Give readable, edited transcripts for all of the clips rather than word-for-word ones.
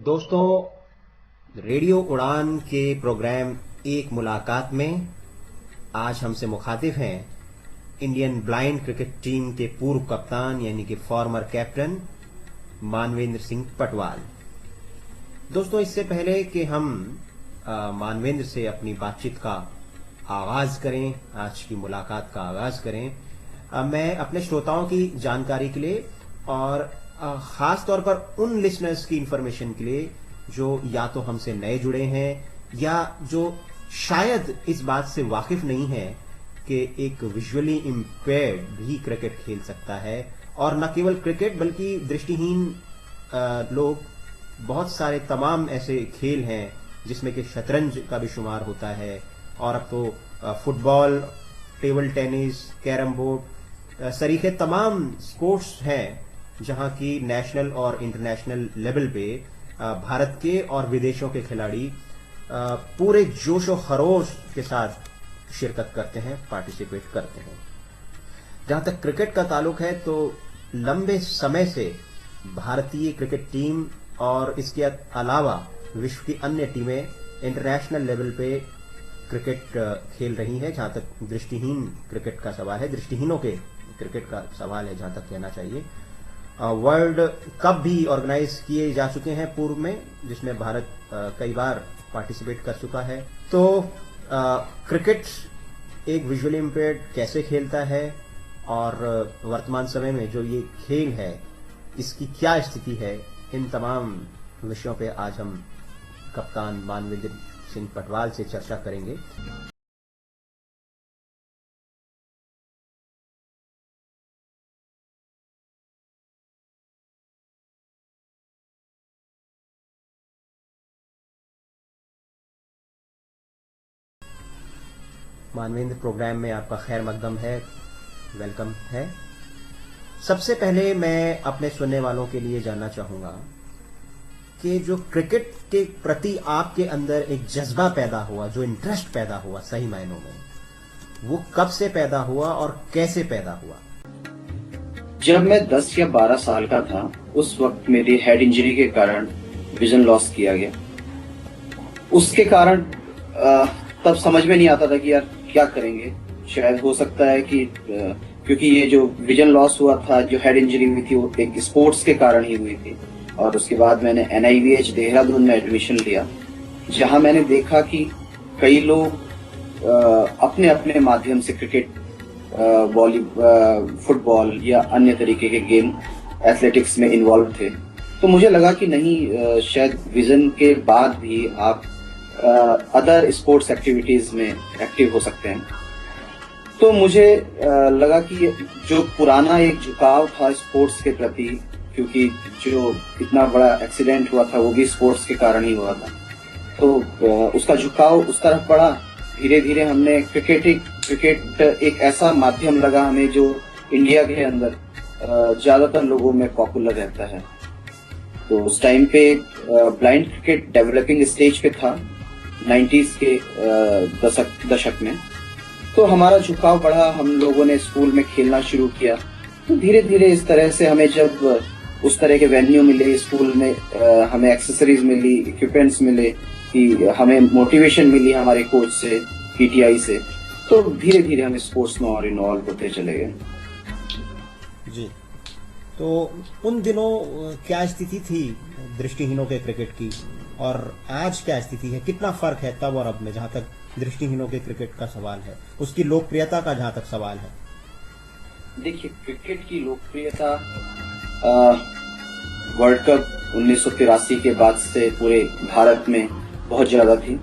दोस्तों, रेडियो उड़ान के प्रोग्राम एक मुलाकात में आज हमसे मुखातिब हैं इंडियन ब्लाइंड क्रिकेट टीम के पूर्व कप्तान यानी कि फॉर्मर कैप्टन मानवेंद्र सिंह पटवाल। दोस्तों, इससे पहले कि हम मानवेंद्र से अपनी बातचीत का आगाज करें, आज की मुलाकात का आगाज करें, मैं अपने श्रोताओं की जानकारी के लिए और खास तौर पर उन लिसनर्स की इंफॉर्मेशन के लिए जो या तो हमसे नए जुड़े हैं या जो शायद इस बात से वाकिफ नहीं है कि एक विजुअली इंपेयर्ड भी क्रिकेट खेल सकता है, और न केवल क्रिकेट बल्कि दृष्टिहीन लोग बहुत सारे तमाम ऐसे खेल हैं जिसमें कि शतरंज का भी शुमार होता है, और अब तो football, table tennis, carrom board सरीखे तमाम स्पोर्ट्स हैं जहां की नेशनल और इंटरनेशनल लेवल पे भारत के और विदेशों के खिलाड़ी पूरे जोश और खरोश के साथ शिरकत करते हैं, पार्टिसिपेट करते हैं। जहां तक क्रिकेट का ताल्लुक है तो लंबे समय से भारतीय क्रिकेट टीम और इसके अलावा विश्व की अन्य टीमें इंटरनेशनल लेवल पे क्रिकेट खेल रही हैं। जहां तक दृष्टिहीन क्रिकेट का सवाल है, दृष्टिहीनों के क्रिकेट का सवाल है, जहां तक कहना चाहिए, वर्ल्ड कप भी ऑर्गेनाइज किए जा चुके हैं पूर्व में, जिसमें भारत कई बार पार्टिसिपेट कर चुका है। तो क्रिकेट एक विजुअली इंपेयर्ड कैसे खेलता है और वर्तमान समय में जो ये खेल है इसकी क्या स्थिति है, इन तमाम विषयों पे आज हम कप्तान मानवेंद्र सिंह पटवाल से चर्चा करेंगे। मानवेंद्र, प्रोग्राम में आपका खैर मकदम है, वेलकम है। सबसे पहले मैं अपने सुनने वालों के लिए जानना चाहूंगा कि जो क्रिकेट के प्रति आपके अंदर एक जज्बा पैदा हुआ, जो इंटरेस्ट पैदा हुआ सही मायनों में, वो कब से पैदा हुआ और कैसे पैदा हुआ? जब मैं 10 या 12 साल का था, उस वक्त मेरी हेड इंजरी के कारण विजन लॉस किया गया। उसके कारण तब समझ में नहीं आता था कि यार क्या करेंगे। शायद हो सकता है कि क्योंकि ये जो विजन लॉस हुआ था, जो हेड इंजरी हुई थी, वो एक स्पोर्ट्स के कारण ही हुई थी। और उसके बाद मैंने NIVH देहरादून में एडमिशन लिया, जहां मैंने देखा कि कई लोग अपने अपने माध्यम से क्रिकेट, फुटबॉल या अन्य तरीके के गेम, एथलेटिक्स में इन्वॉल्व थे। तो मुझे लगा कि नहीं, शायद विजन के बाद भी आप अदर स्पोर्ट्स एक्टिविटीज में एक्टिव हो सकते हैं। तो मुझे लगा कि जो पुराना एक झुकाव था स्पोर्ट्स के प्रति, क्योंकि जो इतना बड़ा एक्सीडेंट हुआ था वो भी स्पोर्ट्स के कारण ही हुआ था, तो उसका झुकाव उस तरफ पड़ा। धीरे धीरे हमने क्रिकेट एक ऐसा माध्यम लगा हमें जो इंडिया के अंदर ज्यादातर लोगों में पॉपुलर रहता है। तो उस टाइम पे ब्लाइंड क्रिकेट डेवलपिंग स्टेज पे था, 90s के दशक में। तो हमारा झुकाव बढ़ा, हम लोगों ने स्कूल में खेलना शुरू किया। तो धीरे धीरे इस तरह से हमें जब उस तरह के वेन्यू मिले स्कूल में, हमें एक्सेसरीज मिली, इक्विपमेंट्स मिले, कि हमें मोटिवेशन मिली हमारे कोच से, PTI से, तो धीरे धीरे हम स्पोर्ट्स में और इन्वॉल्व होते चले गए। जी, तो उन दिनों क्या स्थिति थी दृष्टिहीनों के क्रिकेट की और आज क्या स्थिति है? कितना फर्क है तब और अब में, जहां तक दृष्टिहीनों के क्रिकेट का सवाल है, उसकी लोकप्रियता का जहां तक सवाल है? देखिए, क्रिकेट की लोकप्रियता वर्ल्ड कप 1983 के बाद से पूरे भारत में बहुत ज्यादा थी।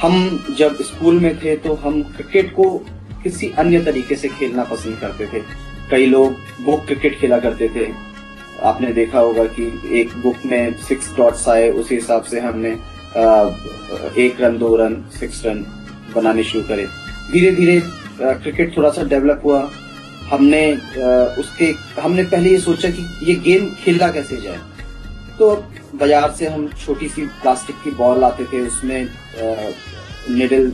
हम जब स्कूल में थे तो हम क्रिकेट को किसी अन्य तरीके से खेलना पसंद करते थे। कई लोग बुक क्रिकेट खेला करते थे। आपने देखा होगा कि एक बुक में 6 डॉट्स आए, उसी हिसाब से हमने 1 रन, 2 रन, 6 रन बनाने शुरू करे। धीरे धीरे क्रिकेट थोड़ा सा डेवलप हुआ। हमने पहले ये सोचा कि ये गेम खेला कैसे जाए। तो बाजार से हम छोटी सी प्लास्टिक की बॉल आते थे, उसमें निडल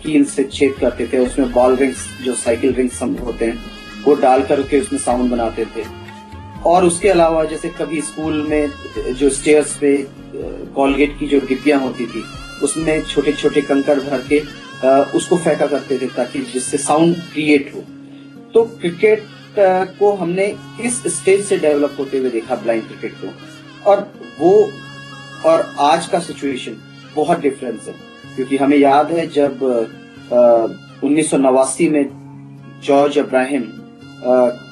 कील से छेद करते थे, उसमें बॉल रिंग्स, जो साइकिल रिंग्स होते हैं, वो डाल करके उसमें साउंड बनाते थे। और उसके अलावा जैसे कभी स्कूल में जो स्टेयर्स पे कॉलगेट की जो डिब्बियां होती थी उसमें छोटे छोटे कंकड़ भर के उसको फेंका करते थे ताकि जिससे साउंड क्रिएट हो। तो क्रिकेट को हमने इस स्टेज से डेवलप होते हुए देखा, ब्लाइंड क्रिकेट को, और वो और आज का सिचुएशन बहुत डिफरेंस है। क्योंकि हमें याद है जब 1989 में जॉर्ज अब्राहम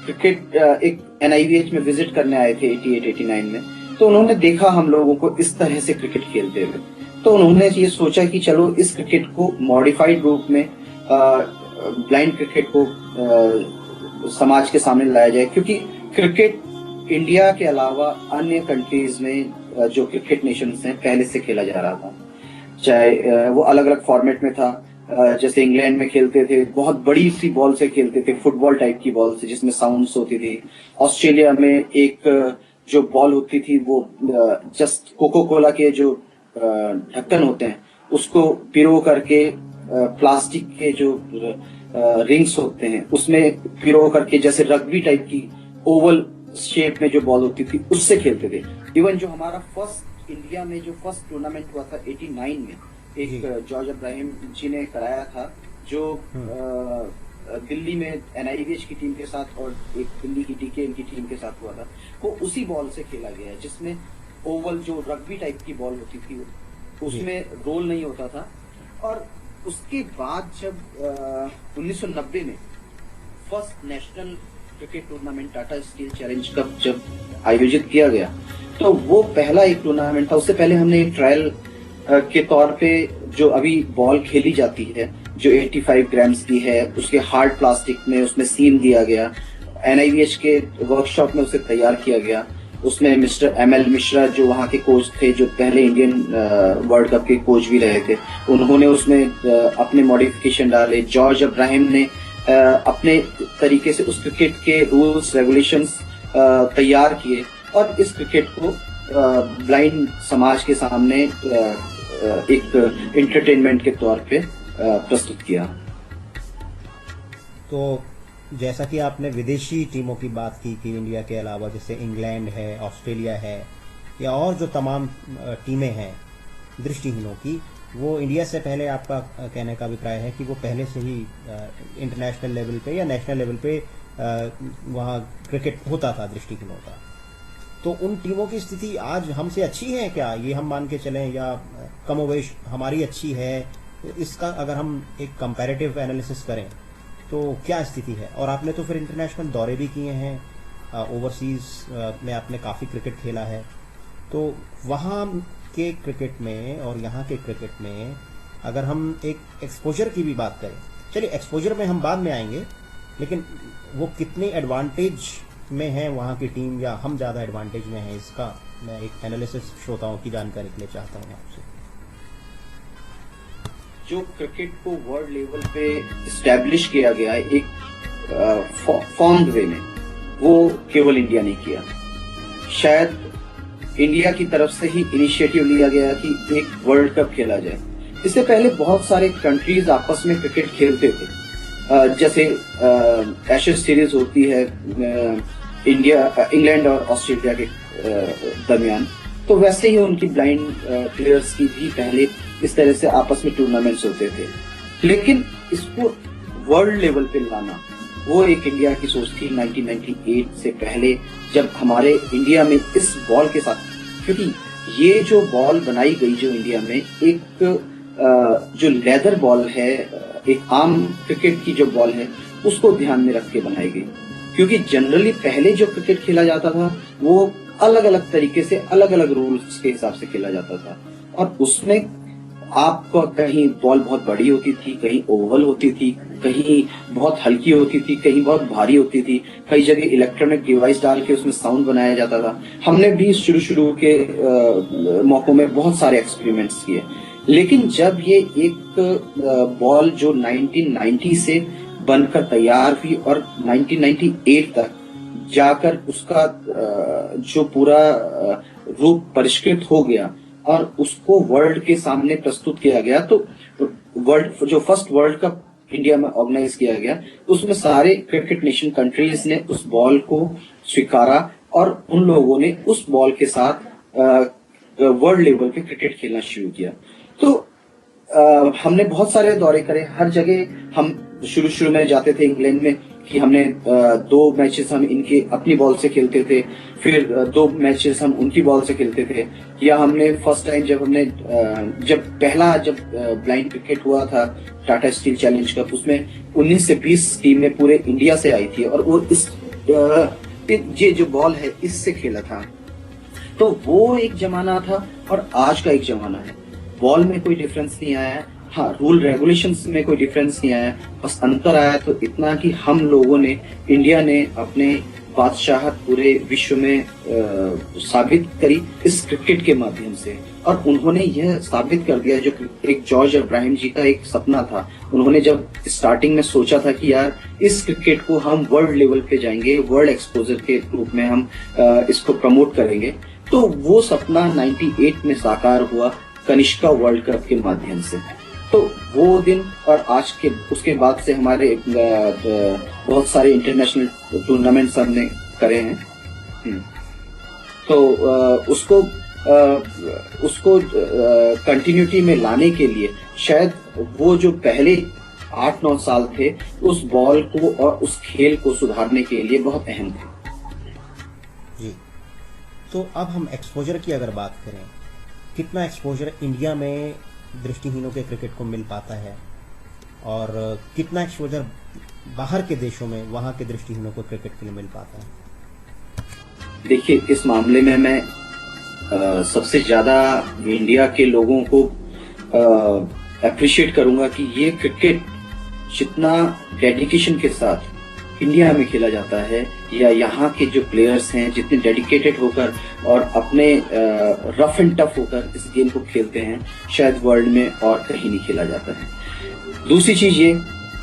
क्रिकेट एक NIVH में विजिट करने आए थे 88-89 में, तो उन्होंने देखा हम लोगों को इस तरह से क्रिकेट खेलते हुए, तो उन्होंने ये सोचा कि चलो इस क्रिकेट को मॉडिफाइड रूप में ब्लाइंड क्रिकेट को समाज के सामने लाया जाए। क्योंकि क्रिकेट इंडिया के अलावा अन्य कंट्रीज में जो क्रिकेट नेशंस हैं पहले से खेला जा रहा था, चाहे वो अलग अलग फॉर्मेट में था। जैसे इंग्लैंड में खेलते थे बहुत बड़ी सी बॉल से खेलते थे, फुटबॉल टाइप की बॉल से जिसमें साउंड्स होती थी। ऑस्ट्रेलिया में एक जो बॉल होती थी वो जस्ट कोको कोला के जो ढक्कन होते हैं उसको पिरो करके प्लास्टिक के जो रिंग्स होते हैं उसमें पिरो करके जैसे रग्बी टाइप की ओवल शेप में जो बॉल होती थी उससे खेलते थे। इवन जो हमारा फर्स्ट इंडिया में जो फर्स्ट टूर्नामेंट हुआ था 89 में, एक जॉर्ज अब्राहम जी ने कराया था, जो दिल्ली में NIVH की टीम के साथ और एक दिल्ली की DKM की टीम के साथ हुआ था, वो उसी बॉल से खेला गया है जिसमें ओवल जो रग्बी टाइप की बॉल होती थी उसमें रोल नहीं होता था। और उसके बाद जब 1990 में first national cricket tournament Tata steel challenge cup जब आयोजित किया गया, तो वो पहला एक टूर्नामेंट था। उससे पहले हमने एक ट्रायल के तौर पे जो अभी बॉल खेली जाती है जो 85 ग्राम्स की है, उसके हार्ड प्लास्टिक में उसमें सीम दिया गया, NIVH के वर्कशॉप में उसे तैयार किया गया। उसमें मिस्टर ML मिश्रा जो वहाँ के कोच थे, जो पहले इंडियन वर्ल्ड कप के कोच भी रहे थे, उन्होंने उसमें अपने मॉडिफिकेशन डाले। जॉर्ज अब्राहम ने अपने तरीके से उस क्रिकेट के रूल्स रेगुलेशंस तैयार किए और इस क्रिकेट को ब्लाइंड समाज के सामने एक एंटरटेनमेंट के तौर पे प्रस्तुत किया। तो जैसा कि आपने विदेशी टीमों की बात की कि इंडिया के अलावा जैसे इंग्लैंड है, ऑस्ट्रेलिया है, या और जो तमाम टीमें हैं दृष्टिहीनों की, वो इंडिया से पहले, आपका कहने का अभिप्राय है कि वो पहले से ही इंटरनेशनल लेवल पे या नेशनल लेवल पे वहाँ क्रिकेट होता था दृष्टिहीनों का। तो उन टीमों की स्थिति आज हमसे अच्छी है क्या, ये हम मान के चलें, या कमोवेश हमारी अच्छी है? इसका अगर हम एक कंपैरेटिव एनालिसिस करें तो क्या स्थिति है? और आपने तो फिर इंटरनेशनल दौरे भी किए हैं, ओवरसीज में आपने काफ़ी क्रिकेट खेला है, तो वहाँ के क्रिकेट में और यहाँ के क्रिकेट में अगर हम एक एक्सपोजर की भी बात करें, चलिए एक्सपोजर में हम बाद में आएंगे, लेकिन वो कितनी एडवांटेज में है वहाँ की टीम या हम ज़्यादा एडवांटेज में है, इसका मैं एक एनालिसिस श्रोताओं की जानकारी के लिए चाहता हूँ आपसे। जो क्रिकेट को वर्ल्ड लेवल पे इस्टेब्लिश किया गया है एक फॉर्म्ड वे में, वो केवल इंडिया ने किया। शायद इंडिया की तरफ से ही इनिशिएटिव लिया गया कि एक वर्ल्ड कप खेला जाए। इससे पहले बहुत सारे कंट्रीज आपस में क्रिकेट खेलते थे, जैसे एशेज सीरीज होती है इंग्लैंड और ऑस्ट्रेलिया के दरमियान, तो वैसे ही उनकी ब्लाइंड प्लेयर्स की भी पहले इस तरह से आपस में टूर्नामेंट्स होते थे। लेकिन इसको वर्ल्ड लेवल पे लाना वो एक इंडिया की सोच थी 1998 से पहले, जब हमारे इंडिया में इस बॉल के साथ, क्योंकि ये जो बॉल बनाई गई जो इंडिया में एक जो लेदर बॉल है, एक आम क्रिकेट की जो बॉल है, उसको ध्यान में रख के बनाई गई। क्योंकि जनरली पहले जो क्रिकेट खेला जाता था वो अलग अलग तरीके से अलग अलग रूल्स के हिसाब से खेला जाता था, और उसमें आपको कहीं बॉल बहुत बड़ी होती थी, कहीं ओवल होती थी, कहीं बहुत हल्की होती थी, कहीं बहुत भारी होती थी, कई जगह इलेक्ट्रॉनिक डिवाइस डाल के उसमें साउंड बनाया जाता था। हमने भी शुरू के मौकों में बहुत सारे एक्सपेरिमेंट्स किए। लेकिन जब ये एक बॉल जो 1990 से बनकर तैयार हुई और 1998 तक जाकर उसका जो पूरा रूप परिष्कृत हो गया और उसको वर्ल्ड के सामने प्रस्तुत किया गया, तो वर्ल्ड जो फर्स्ट वर्ल्ड कप इंडिया में ऑर्गेनाइज किया गया, उसमें सारे क्रिकेट नेशन कंट्रीज ने उस बॉल को स्वीकारा और उन लोगों ने उस बॉल के साथ वर्ल्ड लेवल पे क्रिकेट खेलना शुरू किया। तो हमने बहुत सारे दौरे करे, हर जगह हम शुरू में जाते थे इंग्लैंड में कि हमने 2 मैचेस हम इनके अपनी बॉल से खेलते थे, फिर 2 मैचेस हम उनकी बॉल से खेलते थे। या हमने फर्स्ट टाइम जब ब्लाइंड क्रिकेट हुआ था टाटा स्टील चैलेंज कप, उसमें 19 से 20 टीमें पूरे इंडिया से आई थी और वो ये जो बॉल है इससे खेला था। तो वो एक जमाना था और आज का एक जमाना है। बॉल में कोई डिफरेंस नहीं आया है, हाँ रूल रेगुलेशंस में कोई डिफरेंस नहीं आया, बस अंतर आया तो इतना कि हम लोगों ने, इंडिया ने अपने बादशाहत पूरे विश्व में साबित करी इस क्रिकेट के माध्यम से। और उन्होंने यह साबित कर दिया जो एक जॉर्ज इब्राहिम जी का एक सपना था। उन्होंने जब स्टार्टिंग में सोचा था कि यार इस क्रिकेट को हम वर्ल्ड लेवल पे जाएंगे, वर्ल्ड एक्सपोजर के रूप में हम इसको प्रमोट करेंगे, तो वो सपना 98 में साकार हुआ कनिष्का वर्ल्ड कप के माध्यम से। तो वो दिन और आज के उसके बाद से हमारे बहुत सारे इंटरनेशनल टूर्नामेंट्स हमने करे हैं। तो उसको कंटिन्यूटी में लाने के लिए शायद वो जो पहले 8-9 साल थे उस बॉल को और उस खेल को सुधारने के लिए बहुत अहम थे। जी, तो अब हम एक्सपोजर की अगर बात करें, कितना एक्सपोजर इंडिया में दृष्टिहीनों के क्रिकेट को मिल पाता है और कितना एक्सपोजर बाहर के देशों में वहां के दृष्टिहीनों को क्रिकेट के लिए मिल पाता है? देखिए, इस मामले में मैं सबसे ज्यादा इंडिया के लोगों को अप्रिशिएट करूंगा कि ये क्रिकेट जितना डेडिकेशन के साथ इंडिया में खेला जाता है, या यहाँ के जो प्लेयर्स हैं जितने डेडिकेटेड होकर और अपने रफ एंड टफ होकर इस गेम को खेलते हैं, शायद वर्ल्ड में और कहीं नहीं खेला जाता है। दूसरी चीज ये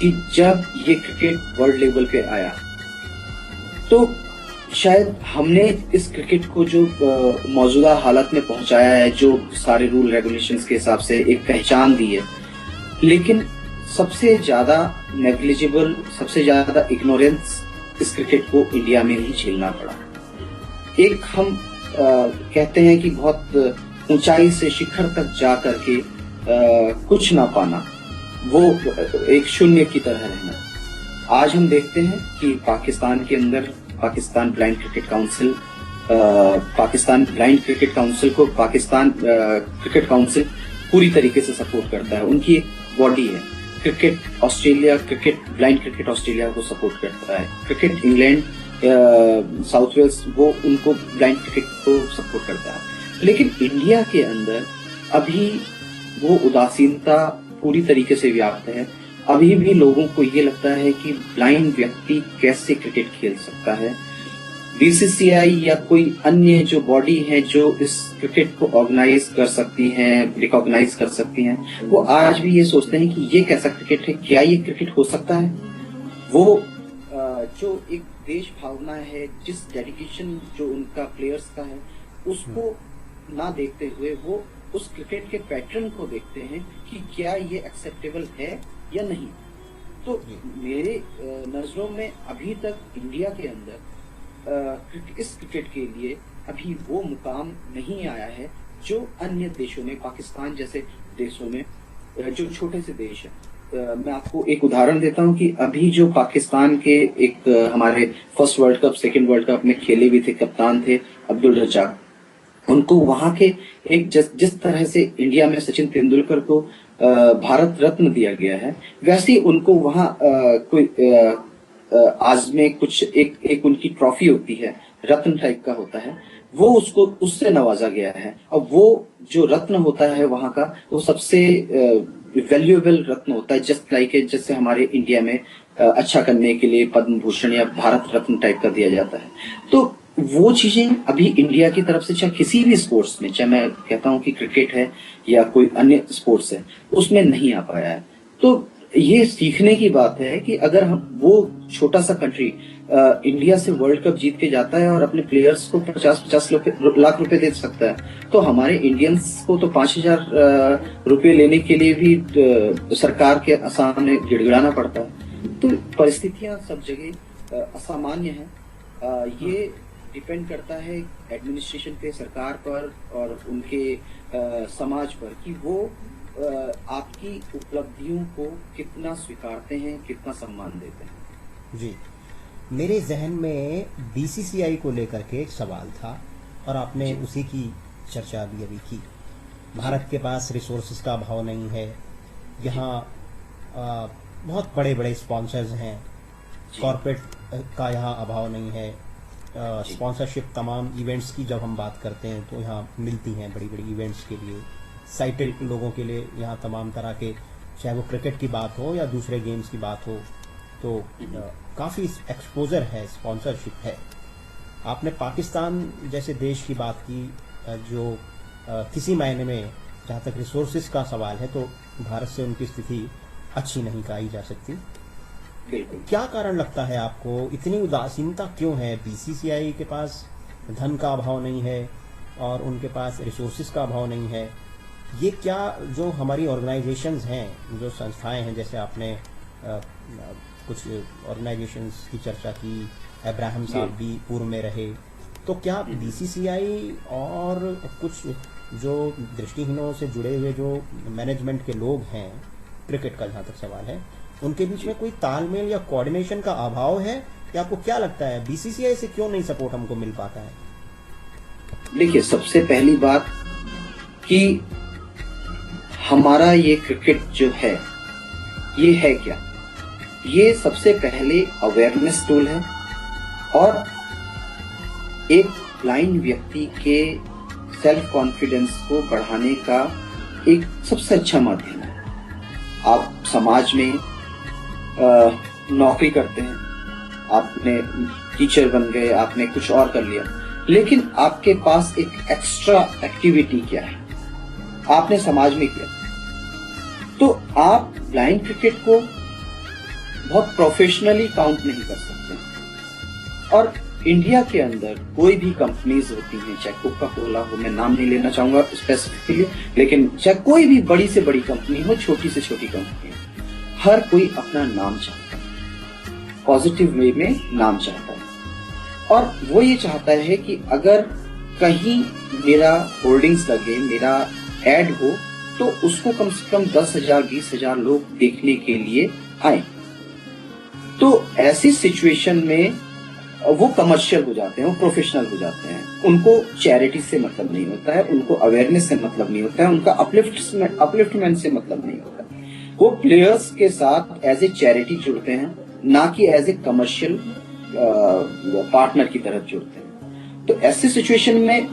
कि जब ये क्रिकेट वर्ल्ड लेवल पे आया तो शायद हमने इस क्रिकेट को जो मौजूदा हालत में पहुंचाया है, जो सारे रूल रेगुलेशंस के हिसाब से एक पहचान दी है, लेकिन सबसे ज्यादा नेग्लिजिबल, सबसे ज्यादा इग्नोरेंस इस क्रिकेट को इंडिया में ही झेलना पड़ा। एक हम कहते हैं कि बहुत ऊंचाई से शिखर तक जा करके कुछ ना पाना, वो एक शून्य की तरह रहना। आज हम देखते हैं कि पाकिस्तान के अंदर पाकिस्तान ब्लाइंड क्रिकेट काउंसिल को पाकिस्तान क्रिकेट काउंसिल पूरी तरीके से सपोर्ट करता है। उनकी एक बॉडी है cricket Australia, cricket blind cricket Australia को सपोर्ट करता है। क्रिकेट इंग्लैंड, साउथ वेल्स, वो उनको ब्लाइंड क्रिकेट को सपोर्ट करता है। लेकिन इंडिया के अंदर अभी वो उदासीनता पूरी तरीके से व्याप्त है। अभी भी लोगों को ये लगता है कि ब्लाइंड व्यक्ति कैसे क्रिकेट खेल सकता है। बीसीसीआई या कोई अन्य जो बॉडी है जो इस क्रिकेट को ऑर्गेनाइज कर सकती हैं, रिकॉग्नाइज कर सकती हैं, वो आज भी ये सोचते हैं कि ये कैसा क्रिकेट है, क्या ये क्रिकेट हो सकता है। वो जो एक देश भावना है, जिस डेडिकेशन जो उनका प्लेयर्स का है, उसको ना देखते हुए वो उस क्रिकेट के पैटर्न को देखते हैं कि क्या ये एक्सेप्टेबल है या नहीं। तो मेरे नजरों में अभी तक इंडिया के अंदर इस क्रिकेट के लिए अभी वो मुकाम नहीं आया है जो अन्य देशों में, पाकिस्तान जैसे देशों में, जो छोटे से देश है। मैं आपको एक उदाहरण देता हूं कि अभी जो पाकिस्तान के एक हमारे first world cup, second world cup में खेले भी थे, कप्तान थे अब्दुल रज्जाक, उनको वहां के एक जिस तरह से इंडिया में सचिन तेंदुलकर को भारत रत्न दिया गया है, वैसे उनको वहां कोई आज में कुछ एक उनकी ट्रॉफी होती है, रत्न टाइप का होता है, वो उसको उससे नवाजा गया है। और वो जो रत्न होता है वहां का, वो सबसे वैल्यूएबल रत्न होता है, जस्ट लाइक जैसे हमारे इंडिया में अच्छा करने के लिए पद्म भूषण या भारत रत्न टाइप का दिया जाता है। तो वो चीजें अभी इंडिया की तरफ से, चाहे किसी भी स्पोर्ट्स में, चाहे मैं कहता हूं कि क्रिकेट है या कोई अन्य स्पोर्ट्स है, उसमें नहीं आ पाया है। तो ये सीखने की बात है कि अगर हम वो छोटा सा कंट्री इंडिया से वर्ल्ड कप जीत के जाता है और अपने प्लेयर्स को 50-50 लाख रुपए दे सकता है, तो हमारे इंडियंस को तो 5,000 रुपए लेने के लिए भी सरकार के सामने गिड़गिड़ाना पड़ता है। तो परिस्थितियां सब जगह असामान्य हैं। ये डिपेंड करता है एडमिनिस्ट्रेशन पे, सरकार पर और उनके समाज पर कि वो आपकी उपलब्धियों को कितना स्वीकारते हैं, कितना सम्मान देते हैं। जी, मेरे जहन में बीसीसीआई को लेकर के एक सवाल था और आपने उसी की चर्चा भी अभी की। भारत के पास रिसोर्सेज का अभाव नहीं है, यहाँ बहुत बड़े बड़े स्पॉन्सर्स हैं, कॉर्पोरेट का यहाँ अभाव नहीं है, स्पॉन्सरशिप तमाम इवेंट्स की जब हम बात करते हैं तो यहाँ मिलती हैं बड़ी बड़ी इवेंट्स के लिए, साइटेड लोगों के लिए यहाँ तमाम तरह के, चाहे वो क्रिकेट की बात हो या दूसरे गेम्स की बात हो, तो काफ़ी एक्सपोजर है, स्पॉन्सरशिप है। आपने पाकिस्तान जैसे देश की बात की जो किसी मायने में, जहाँ तक रिसोर्सेज का सवाल है, तो भारत से उनकी स्थिति अच्छी नहीं कही जा सकती। क्या कारण लगता है आपको, इतनी उदासीनता क्यों है? बीसीसीआई के पास धन का अभाव नहीं है और उनके पास रिसोर्सेज का अभाव नहीं है, ये क्या जो हमारी ऑर्गेनाइजेशंस हैं, जो संस्थाएं हैं, जैसे आपने कुछ ऑर्गेनाइजेशंस की चर्चा की, अब्राहम साहब भी पूर्व में रहे, तो क्या बीसीसीआई और कुछ जो दृष्टिहीनों से जुड़े हुए जो मैनेजमेंट के लोग हैं, क्रिकेट का जहाँ तक सवाल है, उनके बीच में कोई तालमेल या कोऑर्डिनेशन का अभाव है, या आपको क्या लगता है बीसीसीआई से क्यों नहीं सपोर्ट हमको मिल पाता है? देखिए, सबसे पहली बात कि हमारा ये क्रिकेट जो है, ये है क्या? ये सबसे पहले अवेयरनेस टूल है और एक ब्लाइंड व्यक्ति के सेल्फ कॉन्फिडेंस को बढ़ाने का एक सबसे अच्छा माध्यम है। आप समाज में नौकरी करते हैं, आपने टीचर बन गए, आपने कुछ और कर लिया, लेकिन आपके पास एक एक्स्ट्रा एक्टिविटी क्या है, आपने समाज में किया, तो आप ब्लाइंड क्रिकेट को बहुत प्रोफेशनली काउंट नहीं कर सकते। और इंडिया के अंदर कोई भी कंपनीज होती हैं, चाहे कोका कोला हो, मैं नाम नहीं लेना चाहूंगा स्पेसिफिकली, लेकिन चाहे कोई भी बड़ी से बड़ी कंपनी हो, छोटी से छोटी कंपनी हो, हर कोई अपना नाम चाहता है, पॉजिटिव वे में नाम चाहता है। और वो ये चाहता है कि अगर कहीं मेरा होर्डिंग्स लगे, मेरा एड हो, तो उसको कम से कम 10,000 20,000 लोग देखने के लिए आए। तो ऐसी सिचुएशन में वो कमर्शियल हो जाते हैं, वो प्रोफेशनल हो जाते हैं, उनको चैरिटी से मतलब नहीं होता है, उनको अवेयरनेस से मतलब नहीं होता है, उनका अपलिफ्टमेंट से मतलब नहीं होता है। वो प्लेयर्स के साथ एज ए चैरिटी जुड़ते हैं, ना कि एज ए कमर्शियल पार्टनर की तरह जुड़ते हैं। तो ऐसी सिचुएशन में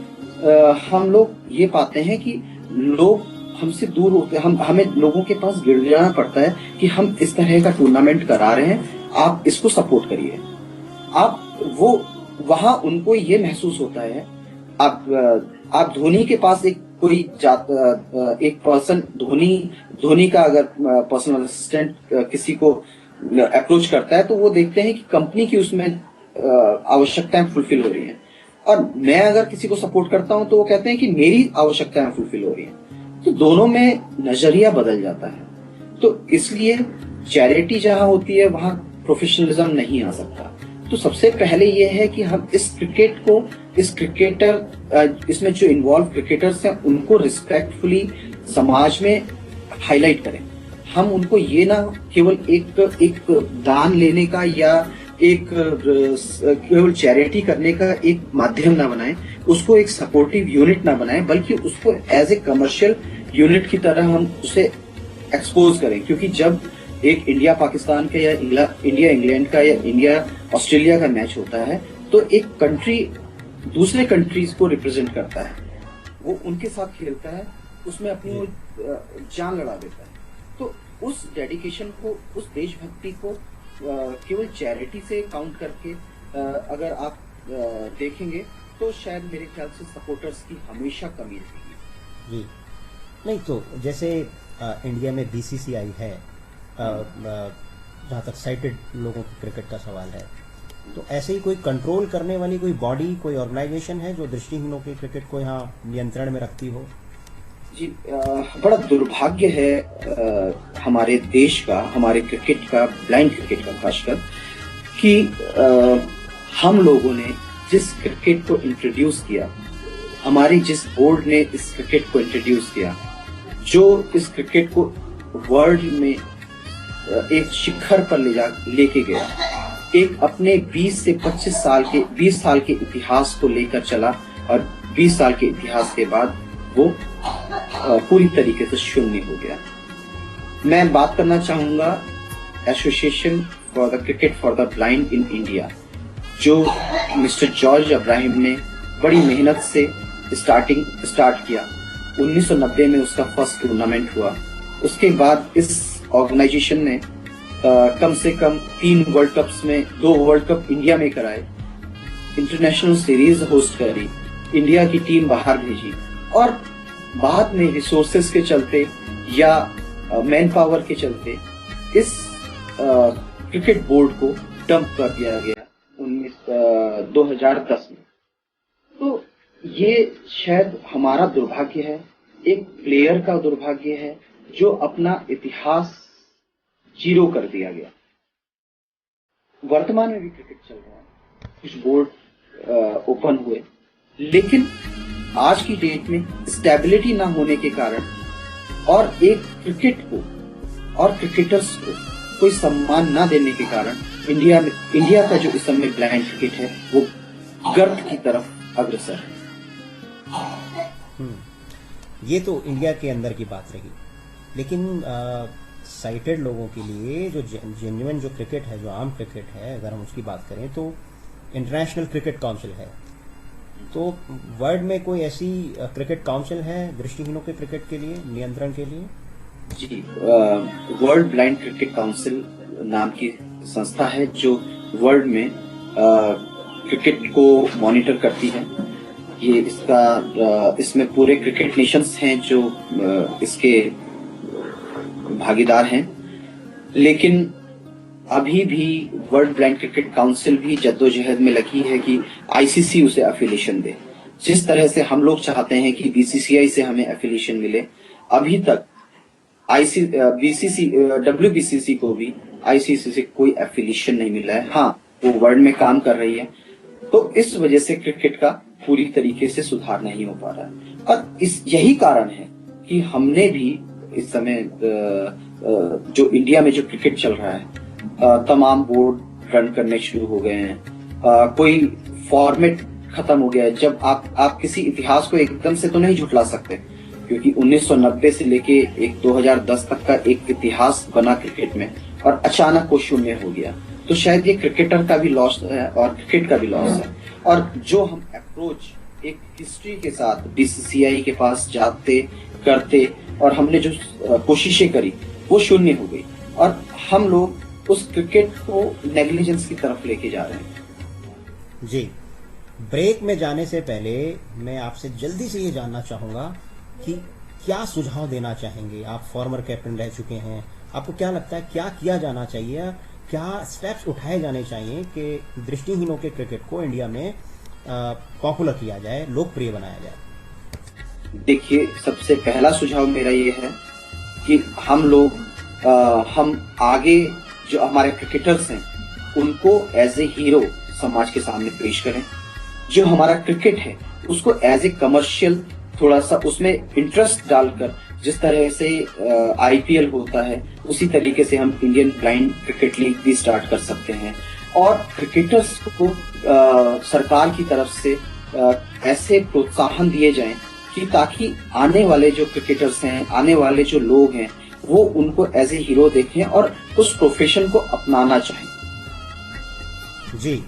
हम लोग ये पाते हैं कि लोग हमसे दूर होते हैं, हमें लोगों के पास गिड़गिड़ाना पड़ता है कि हम इस तरह का टूर्नामेंट करा रहे हैं, आप इसको सपोर्ट करिए। आप वो वहां उनको ये महसूस होता है, आप धोनी के पास एक पर्सन, धोनी का अगर पर्सनल असिस्टेंट किसी को अप्रोच करता है, तो वो देखते हैं कि कंपनी की उसमें आवश्यकताएं फुलफिल हो रही हैं, और मैं अगर किसी को सपोर्ट करता हूं तो वो कहते हैं कि मेरी आवश्यकताएं फुलफिल हो रही हैं। तो दोनों में नजरिया बदल जाता है। तो इसलिए चैरिटी जहां होती है वहां प्रोफेशनलिज्म नहीं आ सकता। तो सबसे पहले ये है कि हम इस क्रिकेट को, इसमें जो इन्वॉल्व क्रिकेटर्स हैं, उनको रिस्पेक्टफुली समाज में हाईलाइट करें। हम उनको ये ना केवल एक दान लेने का या एक केवल चैरिटी करने का एक माध्यम ना बनाएं, उसको एक सपोर्टिव यूनिट ना बनाएं, बल्कि उसको एज ए कमर्शियल यूनिट की तरह हम उसे एक्सपोज करें। क्योंकि जब एक इंडिया पाकिस्तान का या इंडिया इंग्लैंड का या इंडिया ऑस्ट्रेलिया का मैच होता है, तो एक कंट्री दूसरे कंट्रीज को रिप्रेजेंट करता है, वो उनके साथ खेलता है, उसमें अपनी जान लड़ा देता है। तो उस डेडिकेशन को, उस देशभक्ति को केवल चैरिटी से काउंट करके अगर आप देखेंगे तो शायद मेरे ख्याल से सपोर्टर्स की हमेशा कमी रहेगी। जी नहीं, तो जैसे इंडिया में बीसीसीआई है, जहाँ तक साइटेड लोगों के क्रिकेट का सवाल है, तो ऐसे ही कोई कंट्रोल करने वाली कोई बॉडी, कोई ऑर्गेनाइजेशन है जो दृष्टिहीनों के क्रिकेट को यहाँ नियंत्रण में रखती हो? जी, बड़ा दुर्भाग्य है हमारे देश का, हमारे क्रिकेट का, ब्लाइंड क्रिकेट का खासकर, कि हम लोगों ने जिस क्रिकेट को इंट्रोड्यूस किया, हमारी जिस बोर्ड ने इस क्रिकेट को इंट्रोड्यूस किया, जो इस क्रिकेट को वर्ल्ड में एक शिखर पर लेके गया, एक अपने 20 साल के इतिहास को लेकर चला, और 20 साल के इतिहास के बाद वो पूरी तरीके से शून्य हो गया। मैं बात करना चाहूंगा association for the cricket for the blind in India, जो मिस्टर जॉर्ज अब्राहिम ने बड़ी मेहनत से स्टार्ट किया। 1990 में उसका फर्स्ट टूर्नामेंट हुआ। उसके बाद इस ऑर्गेनाइजेशन ने कम से कम 3 वर्ल्ड कप्स में 2 वर्ल्ड कप इंडिया में कराए, इंटरनेशनल सीरीज होस्ट करी, इंडिया की टीम बाहर भेजी, और बाद में रिसोर्सेस के चलते या मैन पावर के चलते इस क्रिकेट बोर्ड को डंप कर दिया गया 2010 में। तो ये शायद हमारा दुर्भाग्य है, एक प्लेयर का दुर्भाग्य है जो अपना इतिहास जीरो कर दिया गया। वर्तमान में भी क्रिकेट चल रहा है, कुछ बोर्ड ओपन हुए, लेकिन आज की डेट में स्टेबिलिटी ना होने के कारण और एक क्रिकेट को और क्रिकेटर्स को कोई सम्मान ना देने के कारण इंडिया का जो इस समय ब्लाइंड क्रिकेट है वो गर्त की तरफ अग्रसर है। ये तो इंडिया के अंदर की बात रही, लेकिन साइटेड लोगों के लिए जो जेन्युइन जो क्रिकेट है, जो आम क्रिकेट है, अगर हम उसकी बात करें तो इंटरनेशनल क्रिकेट काउंसिल है। तो वर्ल्ड में कोई ऐसी क्रिकेट काउंसिल है दृष्टिहीनों के क्रिकेट के लिए नियंत्रण के लिए? जी, वर्ल्ड ब्लाइंड क्रिकेट काउंसिल नाम की संस्था है जो वर्ल्ड में क्रिकेट को मॉनिटर करती है। ये इसमें पूरे क्रिकेट नेशंस हैं जो इसके भागीदार हैं, लेकिन अभी भी वर्ल्ड ब्लाइंड क्रिकेट काउंसिल भी जद्दोजहद में लगी है कि आईसीसी उसे एफिलिएशन दे। जिस तरह से हम लोग चाहते हैं कि बीसीसीआई से हमें एफिलिएशन मिले, अभी तक डब्ल्यूबीसीसी को भी आईसीसी से कोई एफिलिएशन नहीं मिला है। हाँ, वो वर्ल्ड में काम कर रही है, तो इस वजह से क्रिकेट का पूरी तरीके से सुधार नहीं हो पा रहा है। और यही कारण है कि हमने भी इस समय जो इंडिया में जो क्रिकेट चल रहा है, तमाम बोर्ड रन करने शुरू हो गए हैं। कोई फॉर्मेट खत्म हो गया है। जब आप किसी इतिहास को एकदम से तो नहीं झुटला सकते, क्योंकि 1990 से लेके 2010 तक का एक इतिहास बना क्रिकेट में, और अचानक वो शून्य हो गया। तो शायद ये क्रिकेटर का भी लॉस है और क्रिकेट का भी लॉस है। और जो हम अप्रोच एक हिस्ट्री के साथ बीसीसीआई के पास जाते करते और हमने जो कोशिशें करी वो शून्य हो गई, और हम लोग उस क्रिकेट को नेग्लिजेंस की तरफ लेके जा रहे हैं। जी, ब्रेक में जाने से पहले मैं आपसे जल्दी से ये जानना चाहूंगा कि क्या सुझाव देना चाहेंगे? आप फॉर्मर कैप्टन रह चुके हैं, आपको क्या लगता है क्या किया जाना चाहिए, क्या स्टेप्स उठाए जाने चाहिए कि दृष्टिहीनों के क्रिकेट को इंडिया में पॉपुलर किया जाए, लोकप्रिय बनाया जाए? देखिए, सबसे पहला सुझाव मेरा ये है कि हम आगे जो हमारे क्रिकेटर्स हैं उनको एज ए हीरो समाज के सामने पेश करें। जो हमारा क्रिकेट है उसको एज ए कमर्शियल थोड़ा सा उसमें इंटरेस्ट डालकर, जिस तरह से आईपीएल होता है उसी तरीके से हम इंडियन ब्लाइंड क्रिकेट लीग भी स्टार्ट कर सकते हैं। और क्रिकेटर्स को सरकार की तरफ से ऐसे प्रोत्साहन दिए जाएं कि ताकि आने वाले जो क्रिकेटर्स हैं, आने वाले जो लोग हैं, वो उनको एज ए हीरो देखें और उस प्रोफेशन को अपनाना चाहें। जी,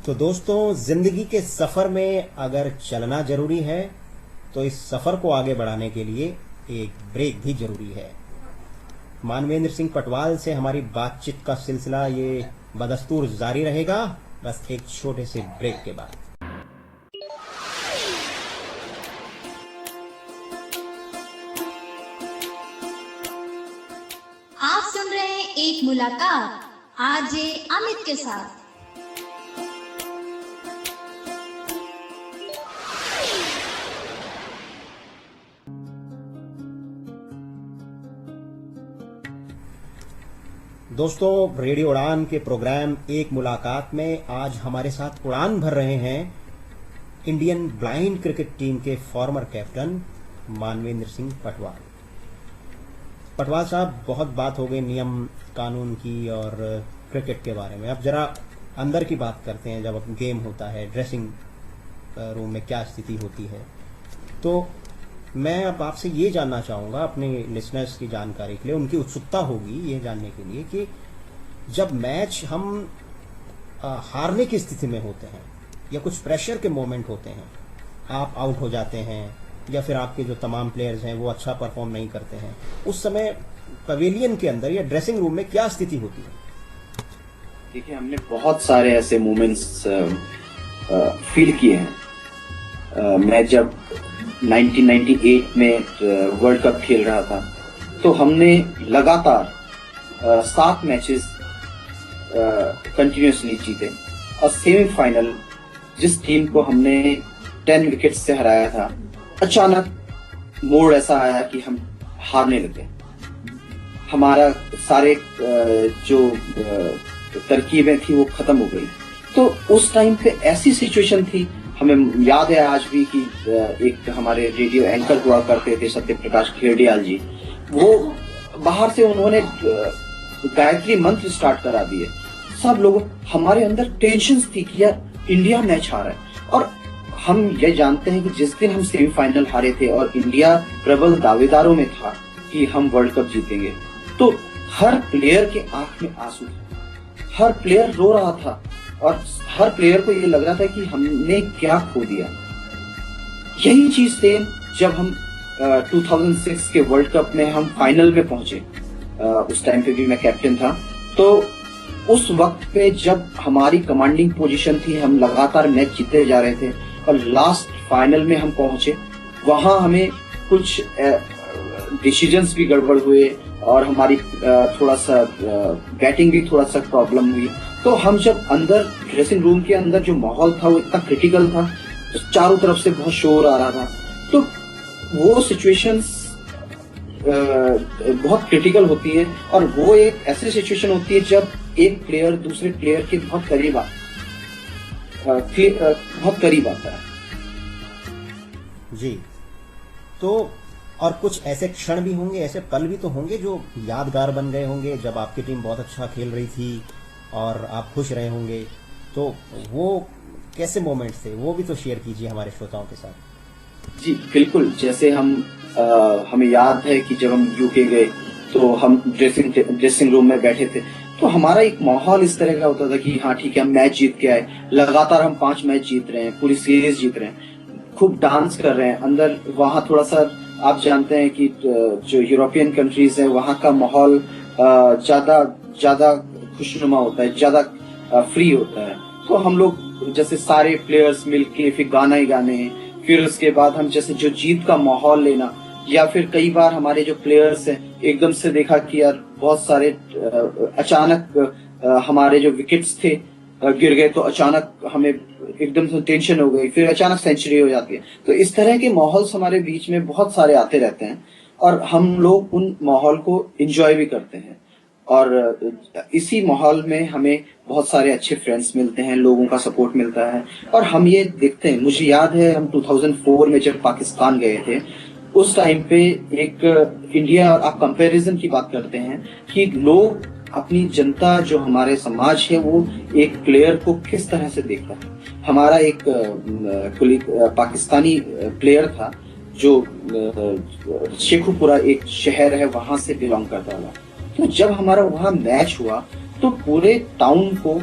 तो दोस्तों, जिंदगी के सफर में अगर चलना जरूरी है तो इस सफर को आगे बढ़ाने के लिए एक ब्रेक भी जरूरी है। मानवेंद्र सिंह पटवाल से हमारी बातचीत का सिलसिला ये बदस्तूर जारी रहेगा, बस एक छोटे से ब्रेक के बाद। आप सुन रहे हैं एक मुलाकात आरजे अमित के साथ। दोस्तों, रेडियो उड़ान के प्रोग्राम एक मुलाकात में आज हमारे साथ उड़ान भर रहे हैं इंडियन ब्लाइंड क्रिकेट टीम के फॉर्मर कैप्टन मानवेंद्र सिंह पटवाल। पटवाल साहब, बहुत बात हो गई नियम कानून की और क्रिकेट के बारे में। अब जरा अंदर की बात करते हैं। जब गेम होता है, ड्रेसिंग रूम में क्या स्थिति होती है, तो मैं अब आपसे ये जानना चाहूँगा, अपने लिसनर्स की जानकारी के लिए, उनकी उत्सुकता होगी ये जानने के लिए कि जब मैच हम हारने की स्थिति में होते हैं या कुछ प्रेशर के मोमेंट होते हैं, आप आउट हो जाते हैं या फिर आपके जो तमाम प्लेयर्स हैं वो अच्छा परफॉर्म नहीं करते हैं, उस समय पवेलियन के अंदर या ड्रेसिंग रूम में क्या स्थिति होती है? देखिए, हमने बहुत सारे ऐसे मोमेंट्स फील किए हैं। मैं जब 1998 में वर्ल्ड कप खेल रहा था, तो हमने लगातार 7 मैचेस कंटिन्यूसली जीते और सेमीफाइनल जिस टीम को हमने 10 विकेट से हराया था, अचानक मोड़ ऐसा आया कि हम हारने लगे। हमारा सारे जो तरकीबें थी वो खत्म हो गई। तो उस टाइम पे ऐसी सिचुएशन थी, हमें याद है आज भी कि एक हमारे रेडियो एंकर हुआ करते थे सत्य प्रकाश खेड़ियाल जी, वो बाहर से उन्होंने गायत्री मंत्र स्टार्ट करा दिए। सब लोग, हमारे अंदर टेंशन थी कि यार इंडिया मैच हारा है, और हम ये जानते हैं कि जिस दिन हम सेमीफाइनल हारे थे और इंडिया प्रबल दावेदारों में था कि हम वर्ल्ड कप जीतेंगे, तो हर प्लेयर के आंख में आंसू थे, हर प्लेयर रो रहा था और हर प्लेयर को ये लग रहा था कि हमने क्या खो दिया। यही चीज सेम जब हम 2006 के वर्ल्ड कप में हम फाइनल में पहुंचे, उस टाइम पे भी मैं कैप्टन था। तो उस वक्त पे जब हमारी कमांडिंग पोजीशन थी, हम लगातार मैच जीते जा रहे थे और लास्ट फाइनल में हम पहुंचे, वहां हमें कुछ डिसीजंस भी गड़बड़ हुए और हमारी थोड़ा सा बैटिंग भी थोड़ा सा प्रॉब्लम हुई। तो हम जब अंदर ड्रेसिंग रूम के अंदर जो माहौल था वो इतना क्रिटिकल था, तो चारों तरफ से बहुत शोर आ रहा था। तो वो सिचुएशंस बहुत क्रिटिकल होती है और वो एक ऐसी सिचुएशन होती है जब एक प्लेयर दूसरे प्लेयर के बहुत करीब आता है। जी, तो और कुछ ऐसे क्षण भी होंगे, ऐसे पल भी तो होंगे जो यादगार बन गए होंगे, जब आपकी टीम बहुत अच्छा खेल रही थी और आप खुश रहे होंगे, तो वो कैसे मोमेंट्स थे, वो भी तो शेयर कीजिए हमारे श्रोताओं के साथ। जी बिल्कुल, जैसे हमें याद है कि जब हम यूके गए तो हम ड्रेसिंग रूम में बैठे थे, तो हमारा एक माहौल इस तरह का होता था कि हाँ ठीक है, हम मैच जीत के आए, लगातार हम 5 मैच जीत रहे हैं, पूरी सीरीज जीत रहे हैं, खूब डांस कर रहे हैं अंदर। वहां थोड़ा सा आप जानते हैं कि जो यूरोपियन कंट्रीज है वहां का माहौल ज्यादा खुशनुमा होता है, ज्यादा फ्री होता है। तो हम लोग जैसे सारे प्लेयर्स मिलके फिर गाना ही गाने, फिर उसके बाद हम जैसे जो जीत का माहौल लेना, या फिर कई बार हमारे जो प्लेयर्स हैं एकदम से देखा कि यार बहुत सारे अचानक हमारे जो विकेट्स थे गिर गए, तो अचानक हमें एकदम से टेंशन हो गई, फिर अचानक सेंचुरी हो जाती है। तो इस तरह के माहौल हमारे बीच में बहुत सारे आते रहते हैं और हम लोग उन माहौल को एंजॉय भी करते हैं। और इसी माहौल में हमें बहुत सारे अच्छे फ्रेंड्स मिलते हैं, लोगों का सपोर्ट मिलता है और हम ये देखते हैं। मुझे याद है हम 2004 में जब पाकिस्तान गए थे, उस टाइम पे एक इंडिया, आप कंपैरिजन की बात करते हैं कि लोग, अपनी जनता, जो हमारे समाज है, वो एक प्लेयर को किस तरह से देखता है। हमारा एक पाकिस्तानी प्लेयर था जो शेखुपुरा एक शहर है वहां से बिलोंग करता था। तो जब हमारा वहां मैच हुआ तो पूरे टाउन को